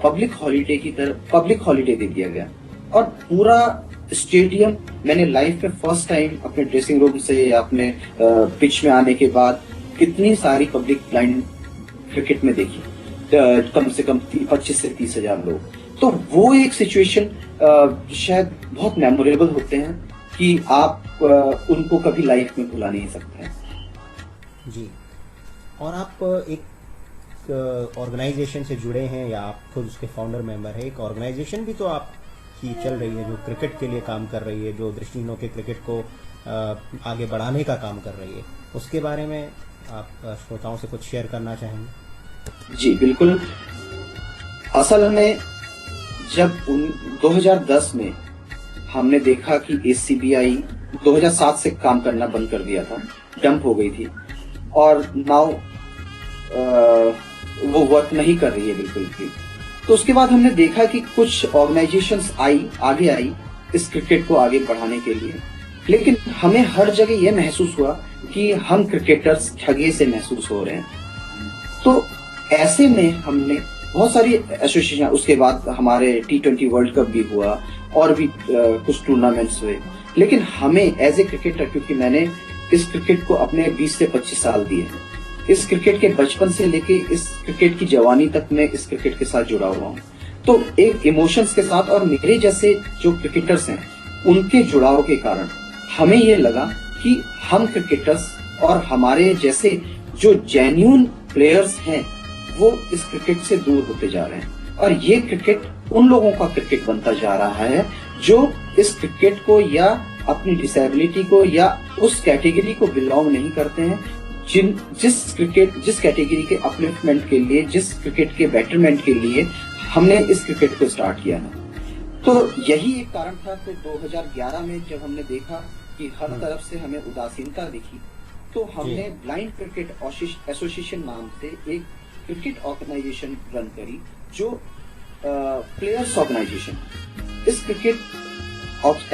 पब्लिक हॉलीडे दे दिया गया और पूरा स्टेडियम, मैंने लाइफ में फर्स्ट टाइम अपने ड्रेसिंग रूम से या अपने पिच में आने के बाद कितनी सारी पब्लिक ब्लाइंड क्रिकेट में देखी, कम से कम 25 से 30 हजार लोग। तो वो एक सिचुएशन शायद बहुत मेमोरेबल होते हैं कि आप उनको कभी लाइफ में भुला नहीं सकते हैं। जी, और आप एक ऑर्गेनाइजेशन से जुड़े हैं या आप खुद उसके फाउंडर मेंबर है। एक ऑर्गेनाइजेशन भी तो आपकी चल रही है जो क्रिकेट के लिए काम कर रही है, जो दृष्टिहीनों के क्रिकेट को आगे बढ़ाने का काम कर रही है। उसके बारे में आप श्रोताओं से कुछ शेयर करना चाहेंगे? जी बिल्कुल। असल में जब 2010 में हमने देखा कि एसीबीआई 2007 से काम करना बंद कर दिया था, डंप हो गई थी, और नाउ वो वर्क नहीं कर रही है बिल्कुल भी। तो उसके बाद हमने देखा कि कुछ ऑर्गेनाइजेशंस आगे आई इस क्रिकेट को आगे बढ़ाने के लिए, लेकिन हमें हर जगह यह महसूस हुआ कि हम क्रिकेटर्स ठगे से महसूस हो रहे हैं। तो ऐसे में हमने बहुत सारी एसोसिएशन, उसके बाद हमारे T20 वर्ल्ड कप भी हुआ और भी कुछ टूर्नामेंट्स हुए, लेकिन हमें एज ए क्रिकेटर, क्योंकि मैंने इस क्रिकेट को अपने 20 से 25 साल दिए हैं, इस क्रिकेट के बचपन से लेके इस क्रिकेट की जवानी तक मैं इस क्रिकेट के साथ जुड़ा हुआ हूँ, तो एक इमोशंस के साथ और मेरे जैसे जो क्रिकेटर्स हैं उनके जुड़ाव के कारण हमें ये लगा कि हम क्रिकेटर्स और हमारे जैसे जो जेन्युइन प्लेयर्स हैं वो इस क्रिकेट से दूर होते जा रहे हैं, और ये क्रिकेट उन लोगों का क्रिकेट बनता जा रहा है जो इस क्रिकेट को या अपनी डिसेबिलिटी को या उस कैटेगरी को बिलोंग नहीं करते हैं, जिस कैटेगरी के अपलिफ्टमेंट के लिए, जिस क्रिकेट के बेटरमेंट के लिए हमने इस क्रिकेट को स्टार्ट किया है। तो यही एक कारण था। तो 2011 में जब हमने देखा कि हर तरफ से हमें उदासीनता दिखी, तो हमने ब्लाइंड क्रिकेट एसोसिएशन नाम से एक क्रिकेट ऑर्गेनाइजेशन रन करी, जो प्लेयर्स ऑर्गेनाइजेशन। इस क्रिकेट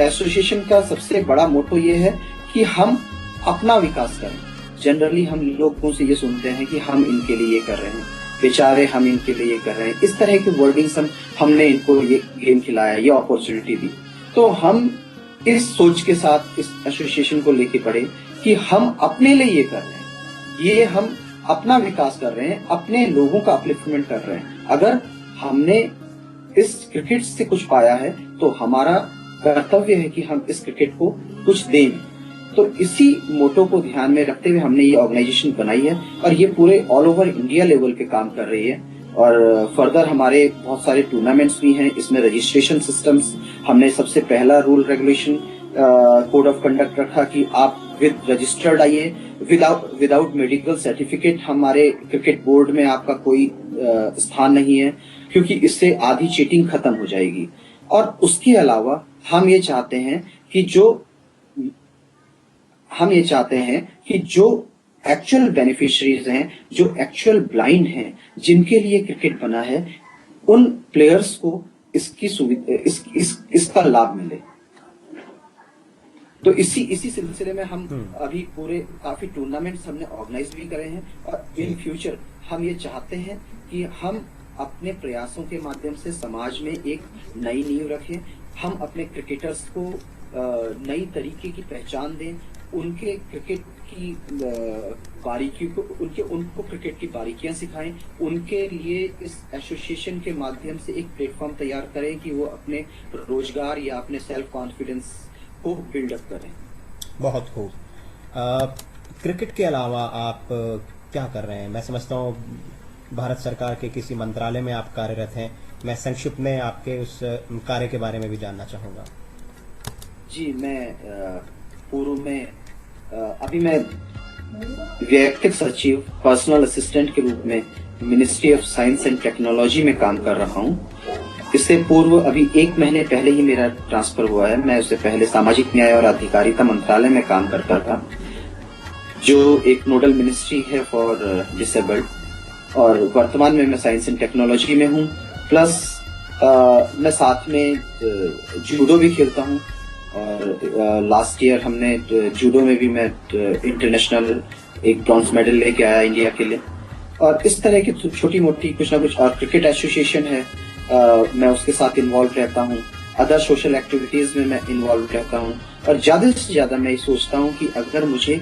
एसोसिएशन का सबसे बड़ा मोटो ये है कि हम अपना विकास करें। जनरली हम लोगों से ये सुनते हैं कि हम इनके लिए ये कर रहे हैं, बेचारे हम इनके लिए ये कर रहे हैं, इस तरह की वर्डिंग्स हमने इनको ये गेम खिलाया, ये अपॉर्चुनिटी दी। तो हम इस सोच के साथ इस एसोसिएशन को लेके बढ़े कि हम अपने लिए ये कर रहे हैं, ये हम अपना विकास कर रहे हैं, अपने लोगों का अपलिफ्टमेंट कर रहे हैं। अगर हमने इस क्रिकेट से कुछ पाया है तो हमारा कर्तव्य है कि हम इस क्रिकेट को कुछ दें। तो इसी मोटो को ध्यान में रखते हुए हमने ये ऑर्गेनाइजेशन बनाई है, और ये पूरे ऑल ओवर इंडिया लेवल पे काम कर रही है। और फर्दर हमारे बहुत सारे टूर्नामेंट्स भी हैं। इसमें रजिस्ट्रेशन सिस्टम्स, हमने सबसे पहला rule regulation code of conduct रखा कि आप विद रजिस्टर्ड आइए, विदाउट मेडिकल सर्टिफिकेट हमारे क्रिकेट बोर्ड में आपका कोई स्थान नहीं है, क्योंकि इससे आधी चीटिंग खत्म हो जाएगी। और उसके अलावा हम ये चाहते हैं कि जो एक्चुअल बेनिफिशियरीज हैं, जो एक्चुअल ब्लाइंड हैं, जिनके लिए क्रिकेट बना है, उन प्लेयर्स को इसकी सुविधा, इसका लाभ मिले। तो इसी सिलसिले में हम अभी पूरे काफी टूर्नामेंट्स हमने ऑर्गेनाइज भी करे हैं, और इन फ्यूचर हम ये चाहते हैं कि हम अपने प्रयासों के माध्यम से समाज में एक नई नींव रखें, हम अपने क्रिकेटर्स को नई तरीके की पहचान दें, उनके क्रिकेट की बारीकियों को, उनको क्रिकेट की बारीकियां सिखाएं, उनके लिए इस एसोसिएशन के माध्यम से एक प्लेटफॉर्म तैयार करें कि वो अपने रोजगार या अपने सेल्फ कॉन्फिडेंस को बिल्डअप करें। बहुत खूब। क्रिकेट के अलावा आप क्या कर रहे हैं? मैं समझता हूँ भारत सरकार के किसी मंत्रालय में आप कार्यरत हैं। मैं संक्षिप्त में आपके उस कार्य के बारे में भी जानना चाहूंगा। जी, मैं पूर्व में अभी मैं वैयक्तिक सचिव, पर्सनल असिस्टेंट के रूप में ministry of science and technology में काम कर रहा हूँ। इससे पूर्व अभी 1 महीने पहले ही मेरा ट्रांसफर हुआ है। मैं उससे पहले सामाजिक न्याय और अधिकारिता मंत्रालय में काम करता था, जो एक नोडल मिनिस्ट्री है फॉर डिसेबल्ड, और वर्तमान में मैं साइंस एंड टेक्नोलॉजी में हूँ। प्लस मैं साथ में जूडो भी खेलता हूँ, और लास्ट ईयर हमने जूडो में भी मैं इंटरनेशनल एक ब्रॉन्ज मेडल लेके आया इंडिया के लिए। और इस तरह की छोटी मोटी कुछ ना कुछ, और क्रिकेट एसोसिएशन है, मैं उसके साथ इन्वॉल्व रहता हूँ। अदर सोशल एक्टिविटीज में मैं इन्वॉल्व रहता हूँ, और ज्यादा से ज्यादा मैं ये सोचता हूँ कि अगर मुझे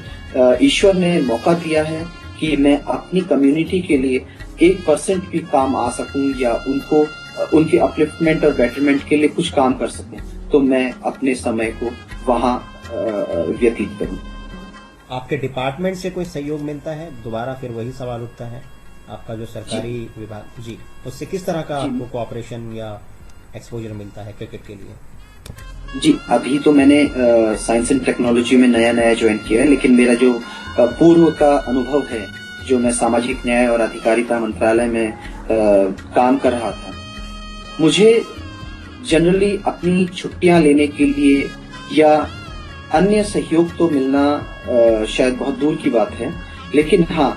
ईश्वर ने मौका दिया है कि मैं अपनी कम्युनिटी के लिए 1% भी काम आ सकूं, या उनको उनके अपलिफ्टमेंट और बेटरमेंट के लिए कुछ काम कर सकूं, तो मैं अपने समय को वहां व्यतीत करूं। आपके डिपार्टमेंट से कोई सहयोग मिलता है? दोबारा फिर वही सवाल उठता है, आपका जो सरकारी विभाग, जी, उससे किस तरह का आपको कोऑपरेशन या एक्सपोजर मिलता है क्रिकेट के लिए? जी, अभी तो मैंने साइंस एंड टेक्नोलॉजी में नया ज्वाइन किया है, लेकिन मेरा जो पूर्व का अनुभव है जो मैं सामाजिक न्याय और अधिकारिता मंत्रालय में काम कर रहा था, मुझे जनरली अपनी छुट्टियां लेने के लिए या अन्य सहयोग तो मिलना शायद बहुत दूर की बात है, लेकिन हाँ,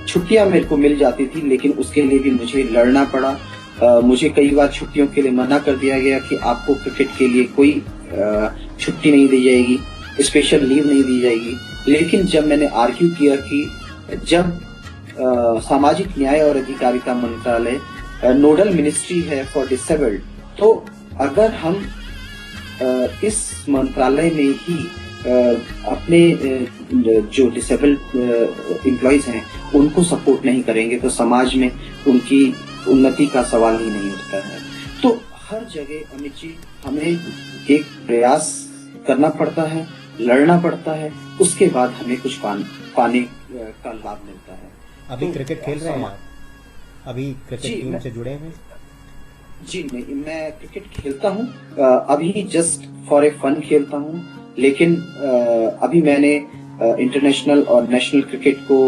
छुट्टियां मेरे को मिल जाती थी, लेकिन उसके लिए भी मुझे लड़ना पड़ा। मुझे कई बार छुट्टियों के लिए मना कर दिया गया कि आपको क्रिकेट के लिए कोई छुट्टी नहीं दी जाएगी, स्पेशल लीव नहीं दी जाएगी। लेकिन जब मैंने आर्ग्यू किया कि जब सामाजिक न्याय और अधिकारिता मंत्रालय नोडल मिनिस्ट्री है फॉर डिसेबल्ड, तो अगर हम इस मंत्रालय में ही अपने जो डिसेबल्ड एम्प्लॉइज हैं उनको सपोर्ट नहीं करेंगे तो समाज में उनकी उन्नति का सवाल ही नहीं उठता है। तो हर जगह अमित जी हमें एक प्रयास करना पड़ता है, लड़ना पड़ता है, उसके बाद हमें कुछ पाने का लाभ मिलता है। अभी तो क्रिकेट खेल रहे हैं आप? अभी क्रिकेट टीम से जुड़े हैं? जी नहीं, मैं क्रिकेट खेलता हूँ, अभी जस्ट फॉर ए फन खेलता हूँ, लेकिन अभी मैंने इंटरनेशनल और नेशनल क्रिकेट को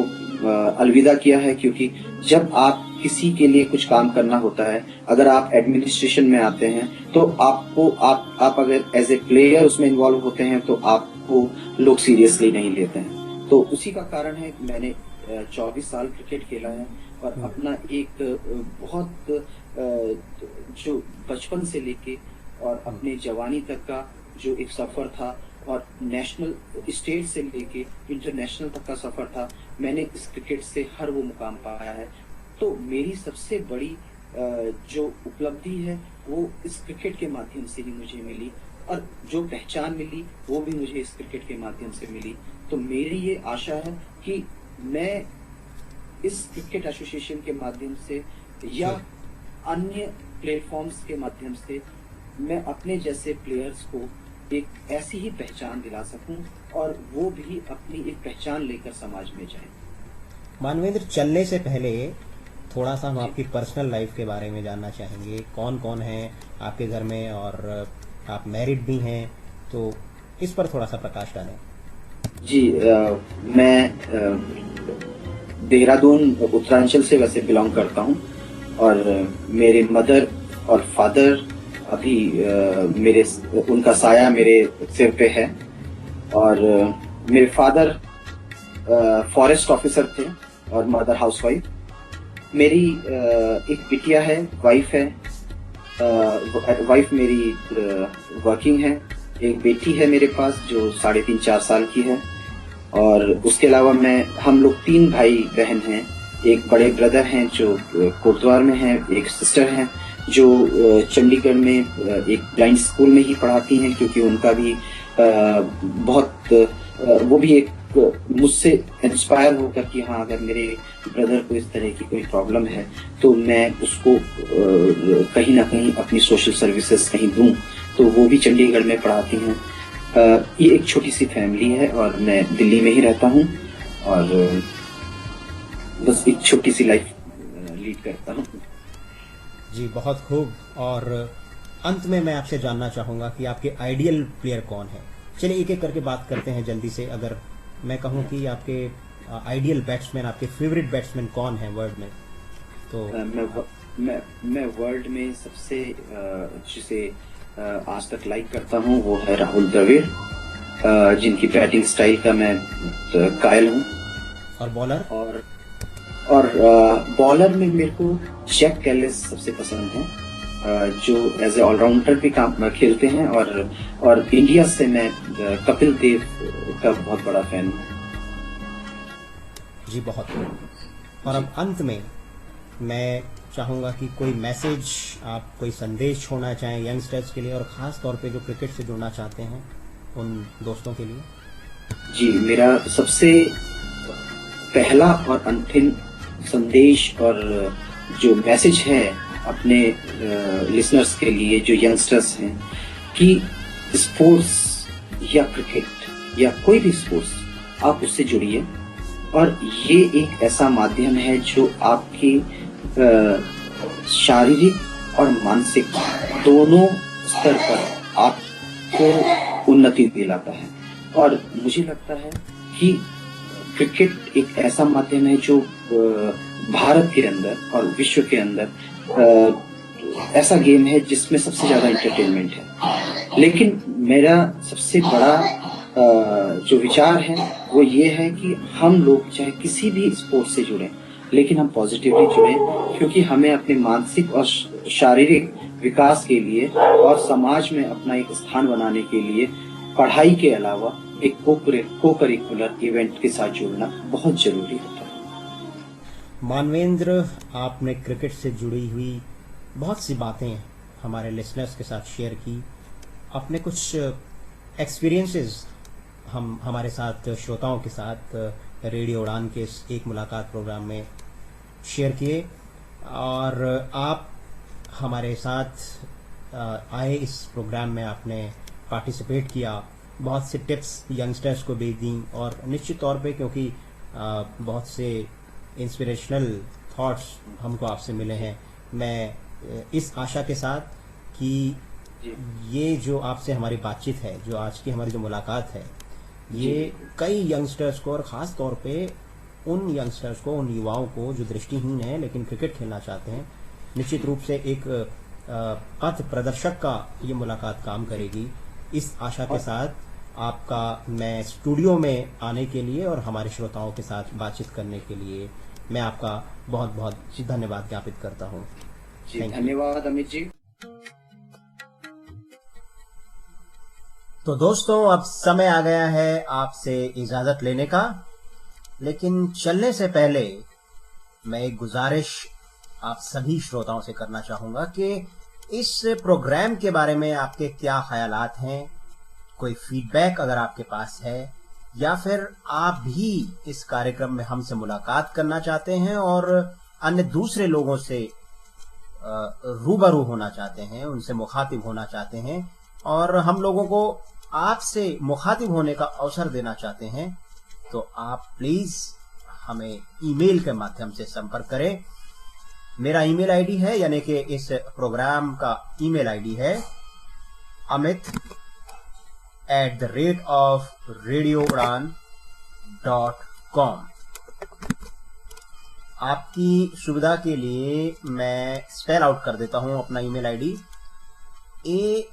अलविदा किया है, क्योंकि जब आप किसी के लिए कुछ काम करना होता है, अगर आप एडमिनिस्ट्रेशन में आते हैं तो आपको आप अगर एज ए प्लेयर उसमें इन्वॉल्व होते हैं तो आपको लोग सीरियसली नहीं लेते हैं। तो उसी का कारण है कि मैंने 24 साल क्रिकेट खेला है और अपना एक बहुत जो बचपन से लेके और अपने जवानी तक का जो एक सफर था और नेशनल स्टेट से लेके इंटरनेशनल तक का सफर था, मैंने इस क्रिकेट से हर वो मुकाम पाया है। तो मेरी सबसे बड़ी जो उपलब्धि है वो इस क्रिकेट के माध्यम से ही मुझे मिली, और जो पहचान मिली वो भी मुझे इस क्रिकेट के माध्यम से मिली। तो मेरी ये आशा है कि मैं इस क्रिकेट एसोसिएशन के माध्यम से या अन्य प्लेटफॉर्म्स के माध्यम से मैं अपने जैसे प्लेयर्स को एक ऐसी ही पहचान दिला सकूं और वो भी अपनी एक पहचान लेकर समाज में जाएं। मानवेंद्र, चलने से पहले थोड़ा सा हम आपकी पर्सनल लाइफ के बारे में जानना चाहेंगे। कौन कौन है आपके घर में, और आप मैरिड भी हैं, तो इस पर थोड़ा सा प्रकाश डालें। जी, मैं देहरादून उत्तरांचल से वैसे बिलोंग करता हूं, और मेरे मदर और फादर अभी उनका साया मेरे सिर पे है, और मेरे फादर फॉरेस्ट ऑफिसर थे और मदर हाउसवाइफ। मेरी एक बिटिया है, वाइफ है, वाइफ मेरी वर्किंग है। एक बेटी है मेरे पास जो 3.5-4 साल की है, और उसके अलावा हम लोग 3 भाई बहन हैं। एक बड़े ब्रदर हैं जो कोटद्वार में हैं, एक सिस्टर हैं जो चंडीगढ़ में एक ब्लाइंड स्कूल में ही पढ़ाती हैं, क्योंकि उनका भी वो भी एक मुझसे इंस्पायर होकर कि हाँ, अगर मेरे ब्रदर को इस तरह की कोई प्रॉब्लम है तो मैं उसको कहीं ना कहीं अपनी सोशल सर्विसेज कहीं दूं, तो वो भी चंडीगढ़ में पढ़ाती हैं। ये एक छोटी सी फैमिली है और मैं दिल्ली में ही रहता हूँ, और बस एक छोटी सी लाइफ लीड करता हूँ। जी, बहुत खूब। और अंत में मैं आपसे जानना चाहूंगा कि आपके आइडियल प्लेयर कौन है। चलिए एक एक करके बात करते हैं जल्दी से। अगर मैं कहूं कि आपके आइडियल बैट्समैन, आपके फेवरेट बैट्समैन कौन है वर्ल्ड में, तो मैं वर्ल्ड में सबसे जिसे आज तक लाइक करता हूं वो है राहुल द्रविड़, जिनकी बैटिंग स्टाइल का मैं कायल हूं। और बॉलर? और बॉलर में मेरे को जैक कैलिस सबसे पसंद है, जो एज ए ऑलराउंडर भी काम खेलते हैं, और इंडिया से मैं कपिल देव का बहुत बड़ा फैन हूँ। जी, बहुत खूब। और अब अंत में मैं चाहूंगा कि कोई मैसेज, आप कोई संदेश छोड़ना चाहें यंगस्टर्स के लिए, और खास तौर पे जो क्रिकेट से जुड़ना चाहते हैं उन दोस्तों के लिए। जी, मेरा सबसे पहला और अंतिम संदेश और जो मैसेज है अपने लिसनर्स के लिए, जो यंगस्टर्स हैं, कि स्पोर्ट्स या क्रिकेट या कोई भी स्पोर्ट्स, आप उससे जुड़िए, और ये एक ऐसा माध्यम है जो आपकी शारीरिक और मानसिक दोनों स्तर पर आपको उन्नति दिलाता है। और मुझे लगता है कि क्रिकेट एक ऐसा माध्यम है जो भारत के अंदर और विश्व के अंदर ऐसा गेम है जिसमें सबसे ज्यादा एंटरटेनमेंट है। लेकिन मेरा सबसे बड़ा जो विचार है वो ये है कि हम लोग चाहे किसी भी स्पोर्ट से जुड़े, लेकिन हम पॉजिटिवली जुड़े, क्योंकि हमें अपने मानसिक और शारीरिक विकास के लिए और समाज में अपना एक स्थान बनाने के लिए पढ़ाई के अलावा एक को करिकुलर इवेंट के साथ जुड़ना बहुत जरूरी होता है। मानवेंद्र, आपने क्रिकेट से जुड़ी हुई बहुत सी बातें हमारे लिसनर्स के साथ शेयर की, अपने कुछ एक्सपीरियंसेस हम हमारे साथ श्रोताओं के साथ रेडियो उड़ान के इस एक मुलाकात प्रोग्राम में शेयर किए, और आप हमारे साथ आए इस प्रोग्राम में, आपने पार्टिसिपेट किया, बहुत से टिप्स यंगस्टर्स को भी दी, और निश्चित तौर पे क्योंकि बहुत से इंस्पिरेशनल थॉट्स हमको आपसे मिले हैं, मैं इस आशा के साथ कि ये जो आपसे हमारी बातचीत है, जो आज की हमारी जो मुलाकात है, ये कई यंगस्टर्स को, और ख़ास तौर पे उन यंगस्टर्स को, उन युवाओं को जो दृष्टिहीन हैं लेकिन क्रिकेट खेलना चाहते हैं, निश्चित रूप से एक पथ प्रदर्शक का ये मुलाकात काम करेगी। इस आशा के साथ आपका मैं स्टूडियो में आने के लिए और हमारे श्रोताओं के साथ बातचीत करने के लिए मैं आपका बहुत बहुत धन्यवाद ज्ञापित करता हूँ। धन्यवाद अमित जी। तो दोस्तों, अब समय आ गया है आपसे इजाजत लेने का, लेकिन चलने से पहले मैं एक गुजारिश आप सभी श्रोताओं से करना चाहूंगा कि इस प्रोग्राम के बारे में आपके क्या ख्यालात हैं, कोई फीडबैक अगर आपके पास है, या फिर आप भी इस कार्यक्रम में हमसे मुलाकात करना चाहते हैं और अन्य दूसरे लोगों से रूबरू होना चाहते हैं, उनसे मुखातिब होना चाहते हैं, और हम लोगों को आपसे मुखातिब होने का अवसर देना चाहते हैं, तो आप प्लीज हमें ईमेल के माध्यम से संपर्क करें। मेरा ईमेल आईडी है, यानी कि इस प्रोग्राम का ईमेल आईडी है amit@radioudan.com। आपकी सुविधा के लिए मैं स्पेल आउट कर देता हूं अपना ईमेल आईडी,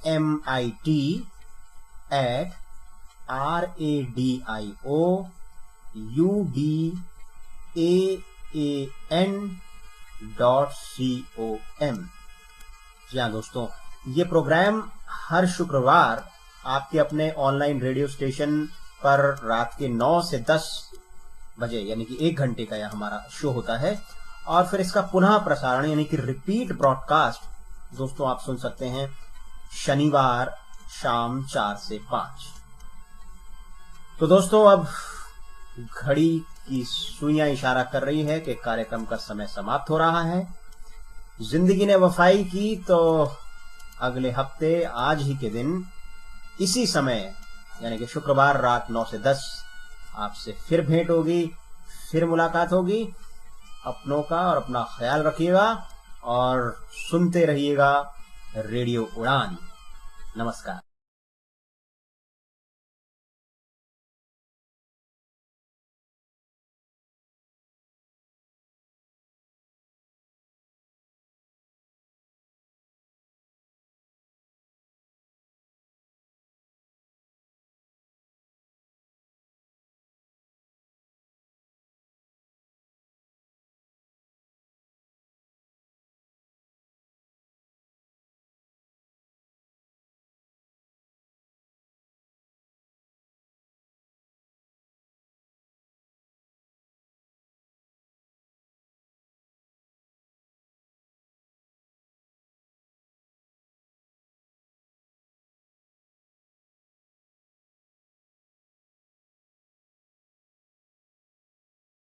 amit@radioudan.com। जी हाँ दोस्तों, ये प्रोग्राम हर शुक्रवार आपके अपने ऑनलाइन रेडियो स्टेशन पर रात के 9 से 10 बजे, यानी कि 1 घंटे का यह हमारा शो होता है, और फिर इसका पुनः प्रसारण यानी कि रिपीट ब्रॉडकास्ट दोस्तों आप सुन सकते हैं शनिवार शाम 4 से 5। तो दोस्तों, अब घड़ी की सुइयां इशारा कर रही है कि कार्यक्रम का समय समाप्त हो रहा है। जिंदगी ने वफाई की तो अगले हफ्ते आज ही के दिन इसी समय, यानी कि शुक्रवार रात 9 से 10 आपसे फिर भेंट होगी, फिर मुलाकात होगी। अपनों का और अपना ख्याल रखिएगा और सुनते रहिएगा रेडियो उड़ान। नमस्कार।